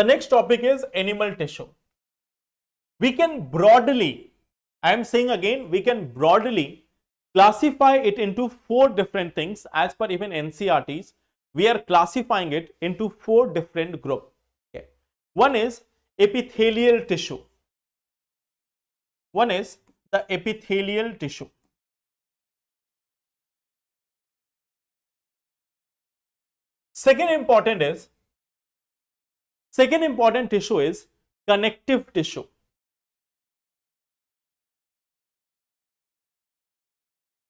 The next topic is animal tissue. We can broadly, I am saying again, we can broadly classify it into 4 different things. As per even NCERTs, we are classifying it into 4 different groups. Okay. One is epithelial tissue. One is the epithelial tissue. Second important tissue is connective tissue.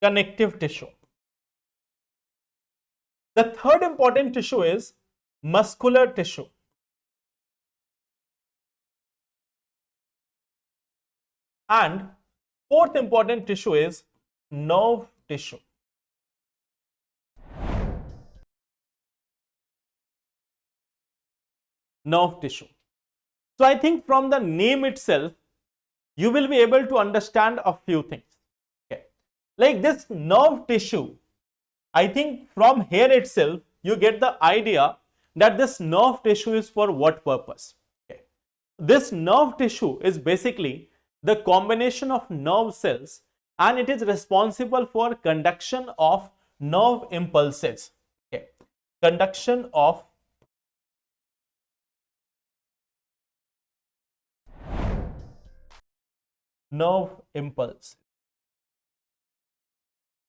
Connective tissue. The third important tissue is muscular tissue. And fourth important tissue is nerve tissue. Nerve tissue. So I think from the name itself, you will be able to understand a few things. Okay. Like this nerve tissue, I think from here itself, you get the idea that this nerve tissue is for what purpose. Okay. This nerve tissue is basically the combination of nerve cells, and it is responsible for conduction of nerve impulses. Okay. Conduction of nerve impulse.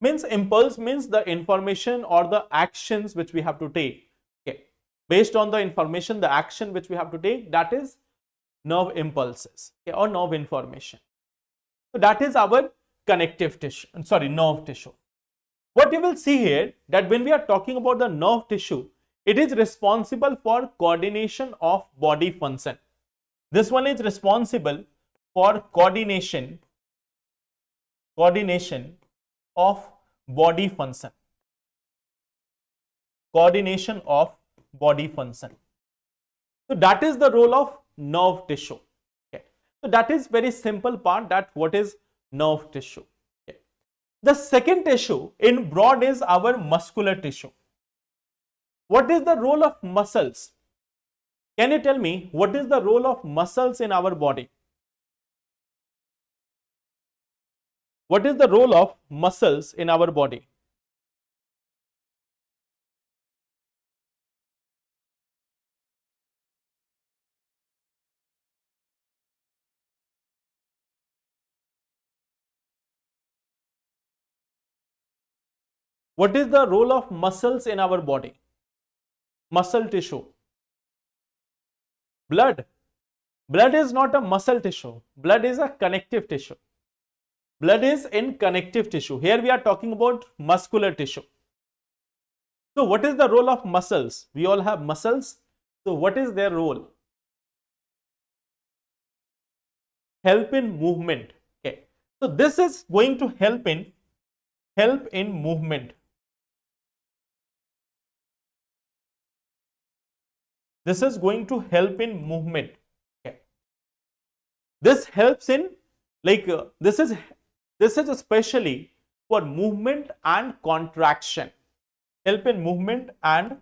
Means impulse means the information or the actions which we have to take. Okay. Based on the information, the action which we have to take, that is nerve impulses, okay, or nerve information. So that is our connective tissue, nerve tissue. What you will see here, that when we are talking about the nerve tissue, it is responsible for coordination of body function. This one is responsible for coordination of body function. Coordination of body function. So that is the role of nerve tissue. Okay. So that is very simple part, that what is nerve tissue. Okay. The second tissue in broad is our muscular tissue. What is the role of muscles? Can you tell me what is the role of muscles in our body? What is the role of muscles in our body? What is the role of muscles in our body? Muscle tissue. Blood. Blood is not a muscle tissue. Blood is a connective tissue. Blood is in connective tissue. Here we are talking about muscular tissue. So what is the role of muscles? We all have muscles. So what is their role? Help in movement. Okay. So this is going to help in movement. This is going to help in movement. Okay. This helps in this is especially for movement and contraction. Help in movement and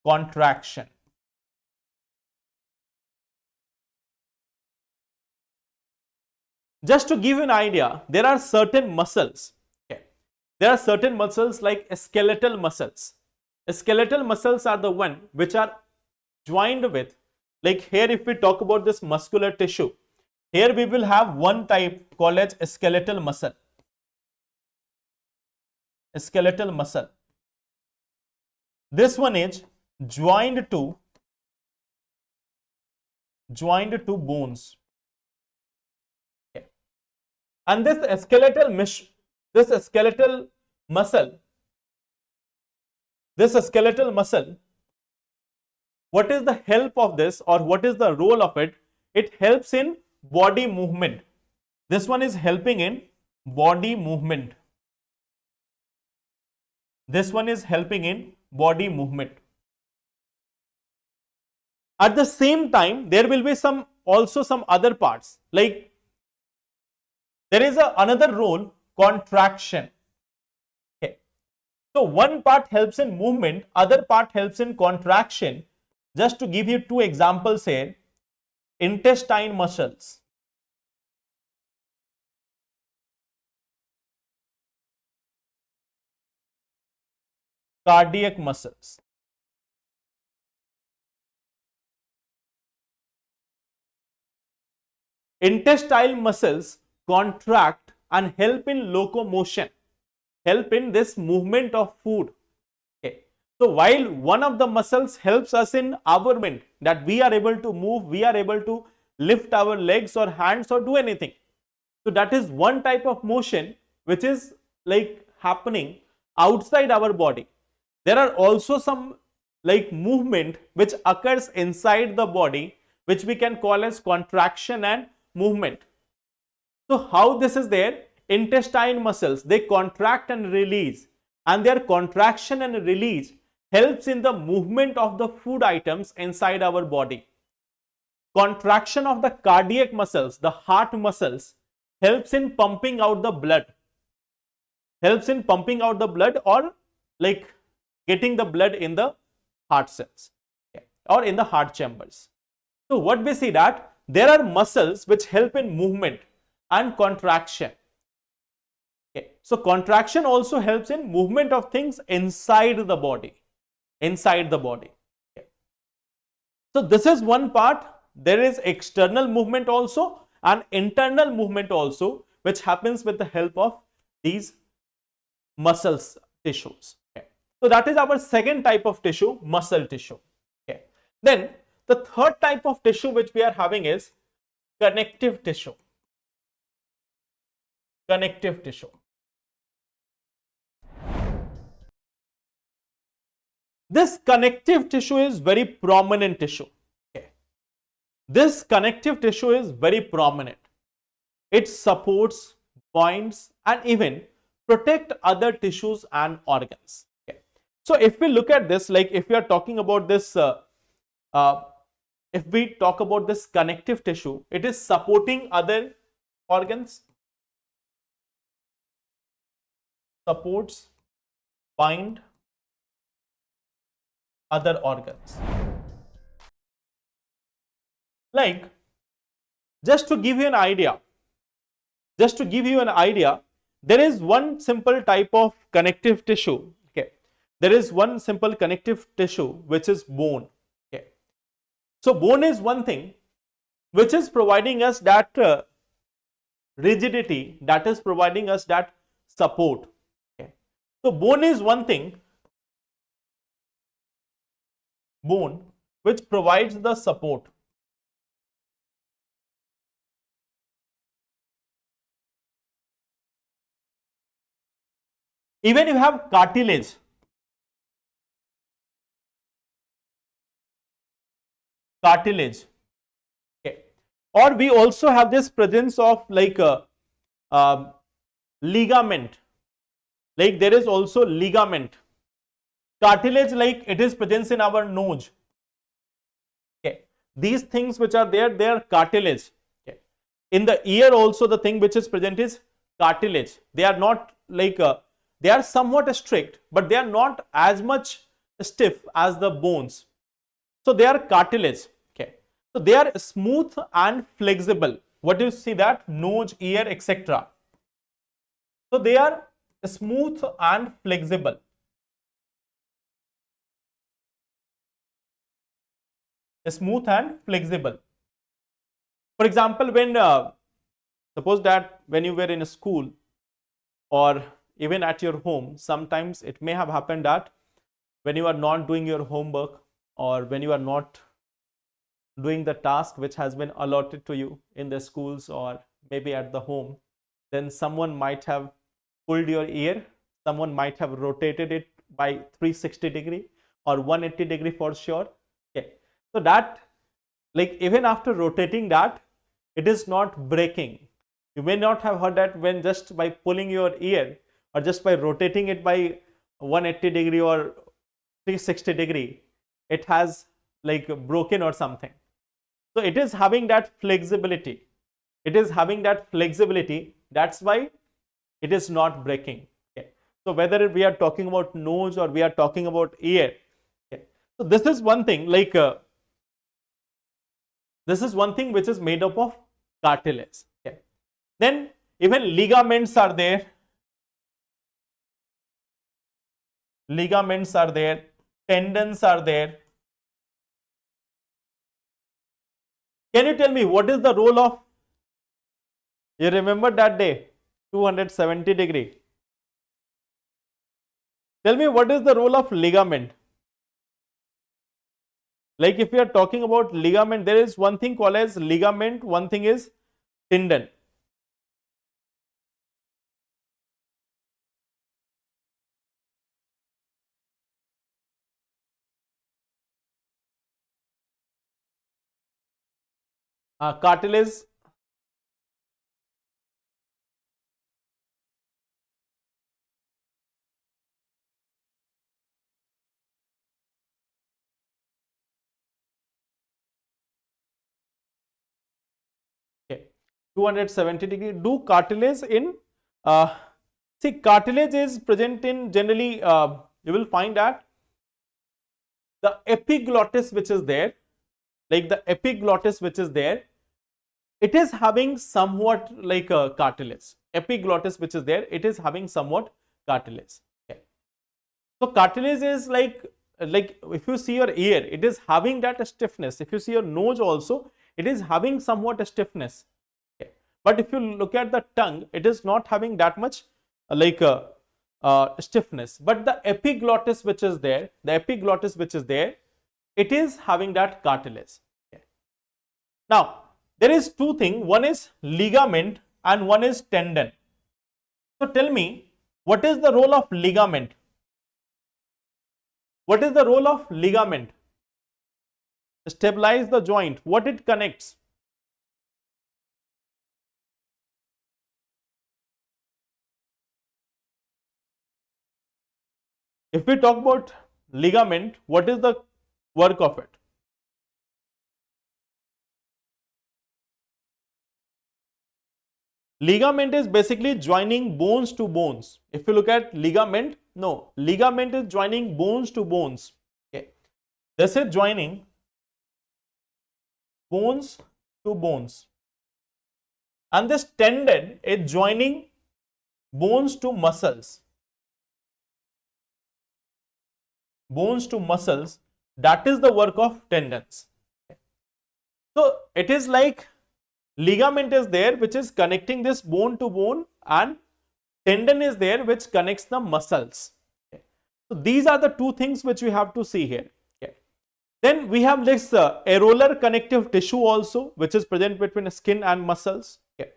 contraction. Just to give you an idea, there are certain muscles. Okay. There are certain muscles like skeletal muscles. Skeletal muscles are the one which are joined with, like here if we talk about this muscular tissue, here we will have one type called as skeletal muscle. Skeletal muscle. This one is joined to bones. Okay. And this skeletal muscle, what is the help of this, or what is the role of it? It helps in body movement. This one is helping in body movement. This one is helping in body movement. At the same time, there will be also some other parts, like there is another role, contraction. Okay. So one part helps in movement, other part helps in contraction. Just to give you 2 examples here, intestine muscles, cardiac muscles. Intestinal muscles contract and help in locomotion, help in this movement of food. Okay. So while one of the muscles helps us in our movement, that we are able to move, we are able to lift our legs or hands or do anything. So that is one type of motion which is like happening outside our body. There are also some like movement which occurs inside the body, which we can call as contraction and movement. So how this is there? Intestine muscles, they contract and release, and their contraction and release helps in the movement of the food items inside our body. Contraction of the cardiac muscles, the heart muscles, helps in pumping out the blood, helps in pumping out the blood or like getting the blood in the heart cells, okay, or in the heart chambers. So what we see that there are muscles which help in movement and contraction. Okay. So contraction also helps in movement of things inside the body, inside the body. Okay. So this is one part. There is external movement also and internal movement also, which happens with the help of these muscles tissues. Okay. So that is our second type of tissue, muscle tissue. Okay. Then the third type of tissue which we are having is connective tissue. Connective tissue. This connective tissue is very prominent tissue. Okay. This connective tissue is very prominent. It supports, binds, and even protect other tissues and organs. Okay. So if we look at this, like if we are talking about this, if we talk about this connective tissue, it is supporting other organs, supports, bind other organs. Like, just to give you an idea, there is one simple type of connective tissue. Okay, there is one simple connective tissue which is bone. Okay, so bone is one thing which is providing us that rigidity, that is providing us that support. Okay, so bone is one thing, bone which provides the support. Even you have cartilage. Cartilage. Okay. Or we also have this presence of like ligament. Like there is also ligament. Cartilage, like it is present in our nose. Okay. These things which are there, they are cartilage. Okay. In the ear also the thing which is present is cartilage. They are not like they are somewhat strict, but they are not as much stiff as the bones. So they are cartilage. Okay. So they are smooth and flexible. What do you see that? Nose, ear, etc. So they are smooth and flexible. Smooth and flexible. For example, when suppose that when you were in a school or even at your home, sometimes it may have happened that when you are not doing your homework or when you are not doing the task which has been allotted to you in the schools or maybe at the home, then someone might have pulled your ear, someone might have rotated it by 360 degree or 180 degree for sure. Okay. So that, like even after rotating that, it is not breaking. You may not have heard that when just by pulling your ear or just by rotating it by 180 degree or 360 degree, it has like broken or something. So it is having that flexibility. It is having that flexibility. That's why it is not breaking. Okay. So whether we are talking about nose or we are talking about ear. Okay. So this is one thing, like This is one thing which is made up of cartilage. Okay. Then even ligaments are there. Ligaments are there. Tendons are there. Can you tell me what is the role of, you remember that day, 270-degree? Tell me what is the role of ligament? Like if we are talking about ligament, there is one thing called as ligament, one thing is tendon. Cartilage. Okay, 270-degree. Do cartilage in, see, cartilage is present in generally, you will find that the epiglottis which is there, like the epiglottis which is there, it is having somewhat like a cartilage. Epiglottis which is there, it is having somewhat cartilage. Okay. So cartilage is like if you see your ear, it is having that stiffness. If you see your nose also, it is having somewhat a stiffness. Okay. But if you look at the tongue, it is not having that much like stiffness. But the epiglottis which is there, it is having that cartilage. Okay. Now, there is two things. One is ligament and one is tendon. So tell me, what is the role of ligament? What is the role of ligament? Stabilize the joint. What it connects? If we talk about ligament, what is the work of it? Ligament is basically joining bones to bones. If you look at ligament, no, ligament is joining bones to bones. Okay. This is joining bones to bones. And this tendon is joining bones to muscles. Bones to muscles, that is the work of tendons. Okay. So it is like ligament is there which is connecting this bone to bone, and tendon is there which connects the muscles. Okay. So these are the two things which we have to see here. Okay. Then we have this areolar connective tissue also, which is present between skin and muscles. Okay.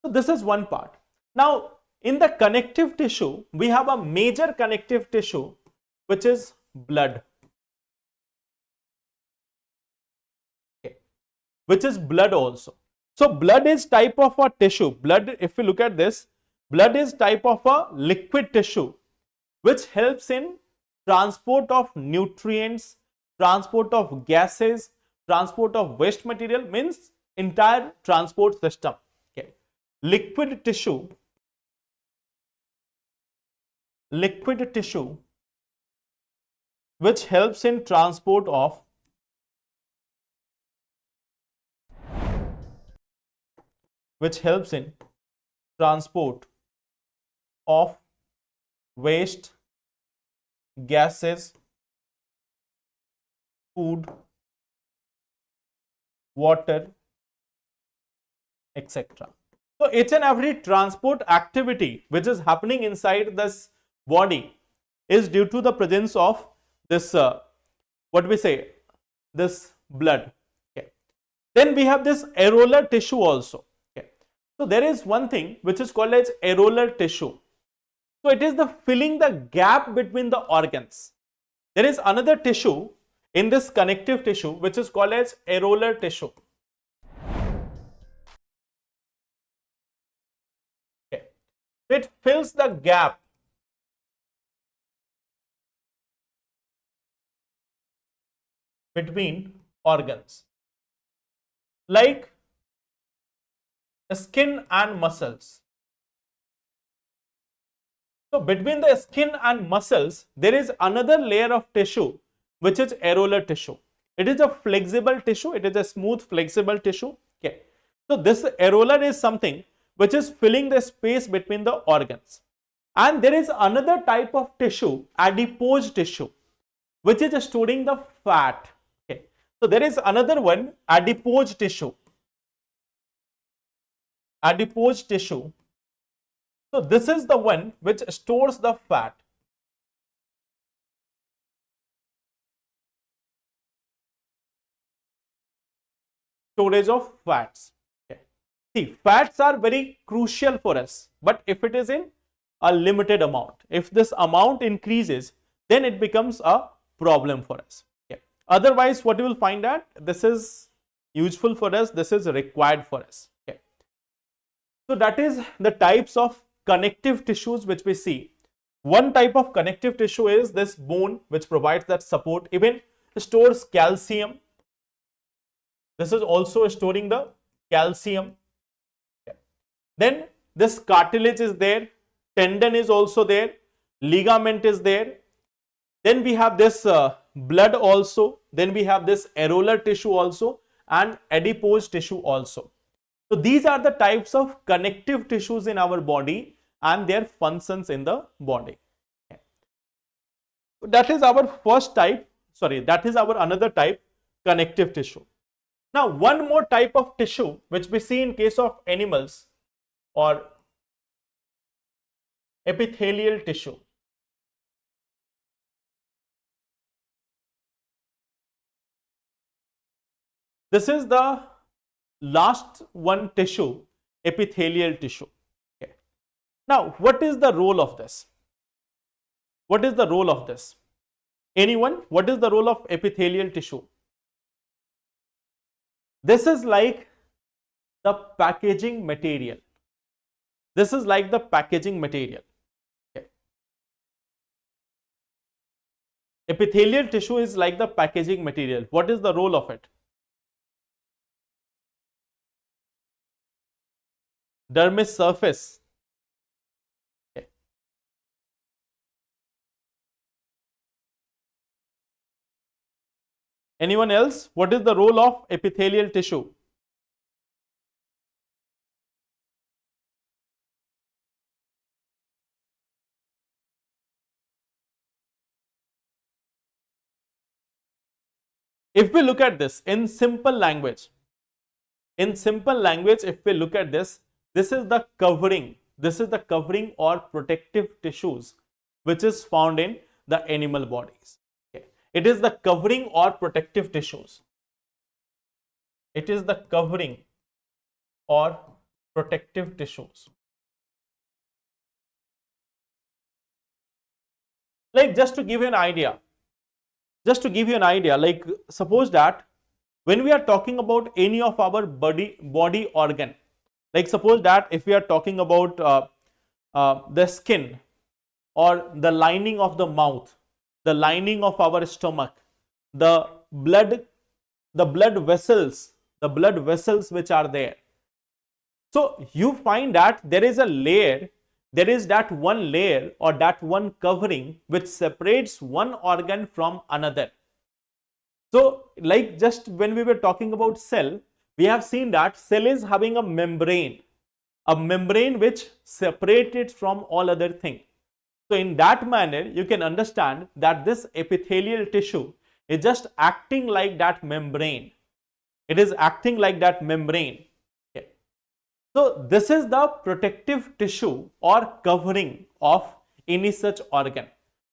So this is one part. Now in the connective tissue, we have a major connective tissue which is blood. Okay. Which is blood also. So blood is type of a tissue. Blood, if you look at this, blood is type of a liquid tissue which helps in transport of nutrients, transport of gases, transport of waste material, means entire transport system. Okay. Liquid tissue which helps in transport of waste, gases, food, water, etc. So each and every transport activity which is happening inside this body is due to the presence of this this blood. Okay. Then we have this areolar tissue also. Okay. So there is one thing which is called as areolar tissue. So it is the filling the gap between the organs. There is another tissue in this connective tissue which is called as areolar tissue. Okay. It fills the gap between organs, like skin and muscles. So between the skin and muscles, there is another layer of tissue which is areolar tissue. It is a flexible tissue. It is a smooth, flexible tissue. Okay. So this areolar is something which is filling the space between the organs. And there is another type of tissue, adipose tissue, which is storing the fat. Okay. So there is another one, adipose tissue. Adipose tissue. So this is the one which stores the fat. Storage of fats. Okay. See, fats are very crucial for us, but if it is in a limited amount, if this amount increases, then it becomes a problem for us. Okay. Otherwise, what you will find that this is useful for us, this is required for us. Okay. So that is the types of connective tissues which we see. One type of connective tissue is this bone, which provides that support, even stores calcium. This is also storing the calcium. Okay. Then this cartilage is there, tendon is also there, ligament is there. Then we have this blood also, then we have this areolar tissue also, and adipose tissue also. So these are the types of connective tissues in our body and their functions in the body. Okay. That is our first type, that is our another type, connective tissue. Now, one more type of tissue which we see in case of animals, or epithelial tissue. This is the last one tissue, epithelial tissue. Okay. Now, what is the role of this? What is the role of this? Anyone? What is the role of epithelial tissue? This is like the packaging material. This is like the packaging material. Okay. Epithelial tissue is like the packaging material. What is the role of it? Dermis surface. Okay. Anyone else? What is the role of epithelial tissue? If we look at this in simple language, if we look at this, this is the covering or protective tissues which is found in the animal bodies. Okay. It is the covering or protective tissues. It is the covering or protective tissues. Like, just to give you an idea, like suppose that when we are talking about any of our body organ, like suppose that if we are talking about the skin, or the lining of the mouth, the lining of our stomach, the blood vessels which are there. So you find that there is a layer, there is that one layer or that one covering which separates one organ from another. So like just when we were talking about cell, we have seen that cell is having a membrane which separates it from all other things. So in that manner, you can understand that this epithelial tissue is just acting like that membrane. It is acting like that membrane. Okay. So this is the protective tissue or covering of any such organ.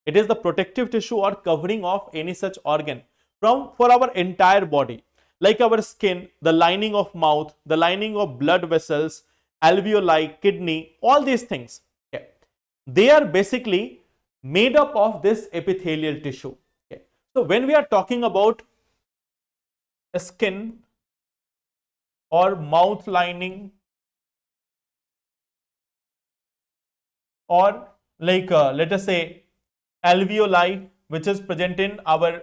It is the protective tissue or covering of any such organ for our entire body, like our skin, the lining of mouth, the lining of blood vessels, alveoli, kidney, all these things. Okay. They are basically made up of this epithelial tissue. Okay. So when we are talking about a skin or mouth lining, or like let us say alveoli which is present in our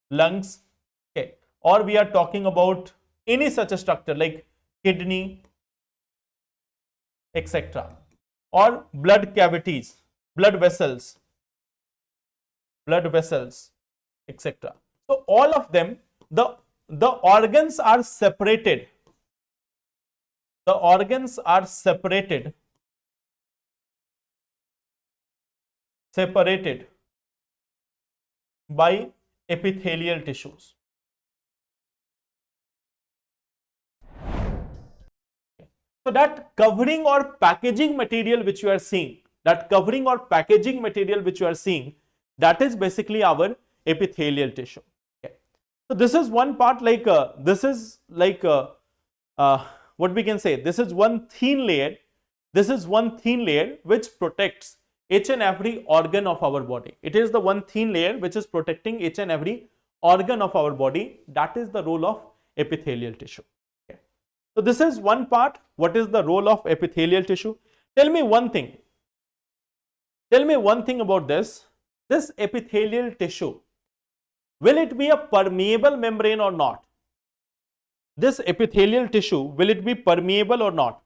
lungs, okay, or we are talking about any such a structure like kidney, etc., or blood cavities, blood vessels, etc. So all of them, the organs are separated. The organs are separated by epithelial tissues. So that covering or packaging material which you are seeing, that is basically our epithelial tissue. Okay. So this is one part, like what we can say, this is one thin layer. This is one thin layer which protects each and every organ of our body. It is the one thin layer which is protecting each and every organ of our body. That is the role of epithelial tissue. Okay. So this is one part. What is the role of epithelial tissue? Tell me one thing. Tell me one thing about this. This epithelial tissue, will it be a permeable membrane or not? This epithelial tissue, will it be permeable or not?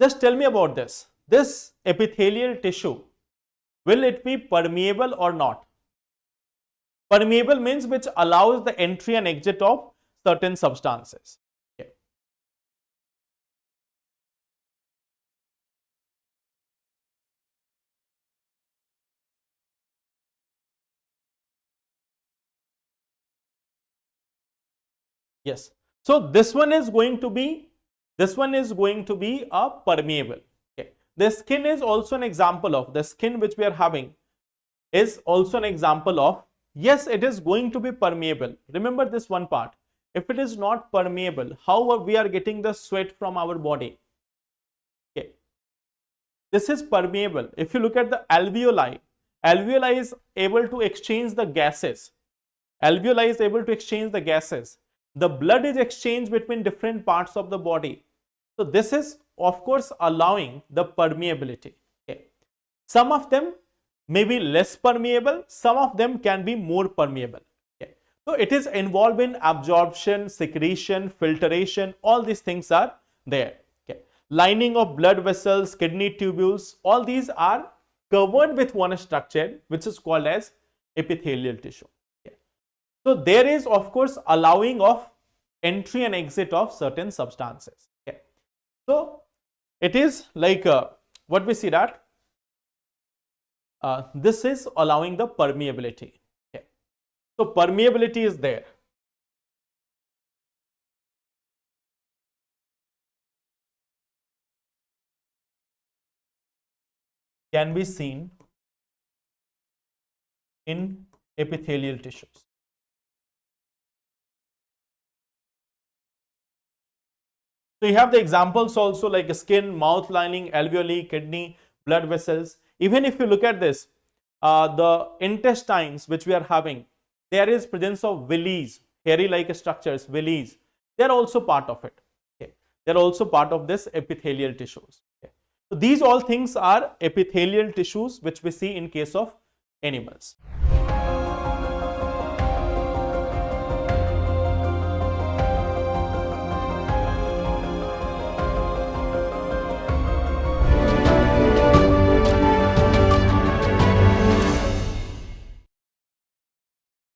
Just tell me about this. This epithelial tissue, will it be permeable or not? Permeable means which allows the entry and exit of certain substances. Okay. Yes. So this one is going to be a permeable. Okay. The skin is also an example of, the skin which we are having is also an example of, yes, it is going to be permeable. Remember this one part. If it is not permeable, how we are getting the sweat from our body? Okay. This is permeable. If you look at the alveoli, alveoli is able to exchange the gases. Alveoli is able to exchange the gases. The blood is exchanged between different parts of the body. So this is of course allowing the permeability. Okay. Some of them may be less permeable, some of them can be more permeable. Okay. So it is involved in absorption, secretion, filtration, all these things are there. Okay. Lining of blood vessels, kidney tubules, all these are covered with one structure which is called as epithelial tissue. Okay. So there is of course allowing of entry and exit of certain substances. Okay. So it is like what we see that this is allowing the permeability. Okay. So permeability is there. Can be seen in epithelial tissues. So you have the examples also like skin, mouth lining, alveoli, kidney, blood vessels. Even if you look at this, the intestines which we are having, there is presence of villi, hairy like structures, villi. They are also part of it. Okay. They are also part of this epithelial tissues. Okay. So these all things are epithelial tissues which we see in case of animals.